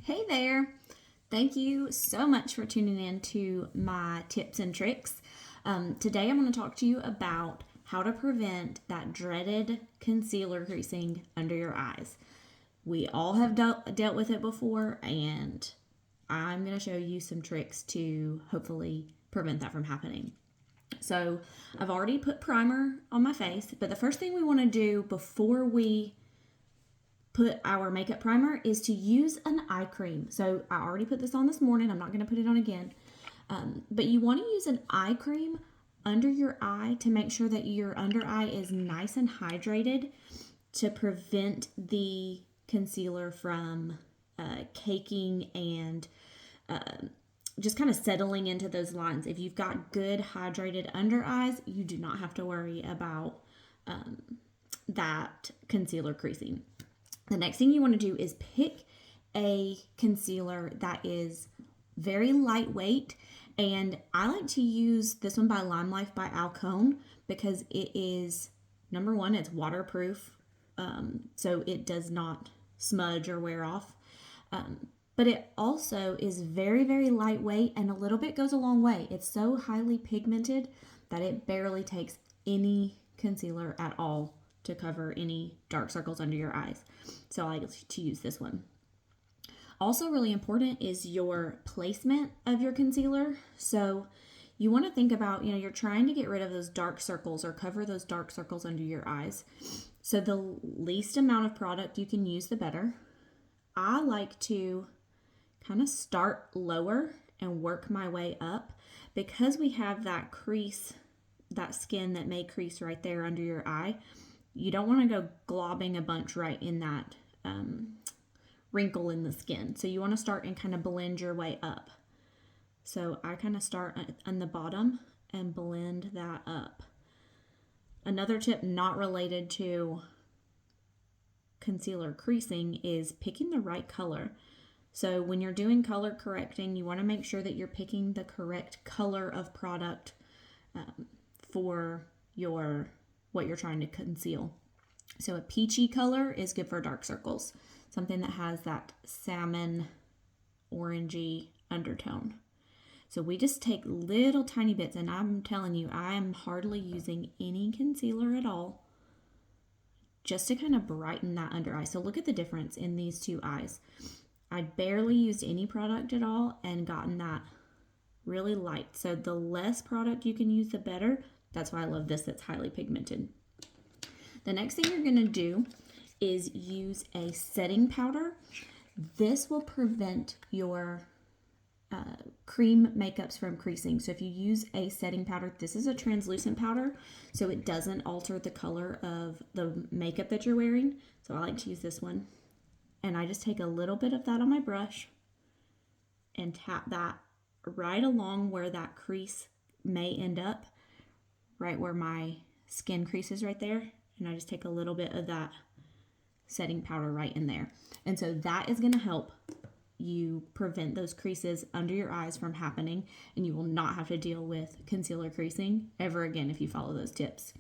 Hey there! Thank you so much for tuning in to my tips and tricks. Today I'm going to talk to you about how to prevent that dreaded concealer creasing under your eyes. We all have dealt with it before, and I'm going to show you some tricks to hopefully prevent that from happening. So I've already put primer on my face, but the first thing we want to do before we put our makeup primer is to use an eye cream. So I already put this on this morning. I'm not going to put it on again. But you want to use an eye cream under your eye to make sure that your under eye is nice and hydrated to prevent the concealer from caking and just kind of settling into those lines. If you've got good hydrated under eyes, you do not have to worry about that concealer creasing. The next thing you want to do is pick a concealer that is very lightweight, and I like to use this one by Lime Life by Alcone because it is, number one, it's waterproof, so it does not smudge or wear off, but it also is very, very lightweight, and a little bit goes a long way. It's so highly pigmented that it barely takes any concealer at all to cover any dark circles under your eyes. So I like to use this one. Also really important is your placement of your concealer. So you want to think about, you're trying to get rid of those dark circles or cover those dark circles under your eyes. So the least amount of product you can use, the better. I like to kind of start lower and work my way up because we have that crease, that skin that may crease right there under your eye. You don't want to go globbing a bunch right in that wrinkle in the skin. So you want to start and kind of blend your way up. So I kind of start on the bottom and blend that up. Another tip not related to concealer creasing is picking the right color. So when you're doing color correcting, you want to make sure that you're picking the correct color of product for what you're trying to conceal. So a peachy color is good for dark circles, something that has that salmon orangey undertone. So we just take little tiny bits, and I'm telling you, I am hardly using any concealer at all just to kind of brighten that under eye. So look at the difference in these two eyes. I barely used any product at all and gotten that really light. So the less product you can use, the better. That's why I love this, that's highly pigmented. The next thing you're going to do is use a setting powder. This will prevent your cream makeups from creasing. So if you use a setting powder, this is a translucent powder, so it doesn't alter the color of the makeup that you're wearing. So I like to use this one. And I just take a little bit of that on my brush and tap that right along where that crease may end up, right where my skin crease is right there. And I just take a little bit of that setting powder right in there. And so that is going to help you prevent those creases under your eyes from happening, and you will not have to deal with concealer creasing ever again if you follow those tips.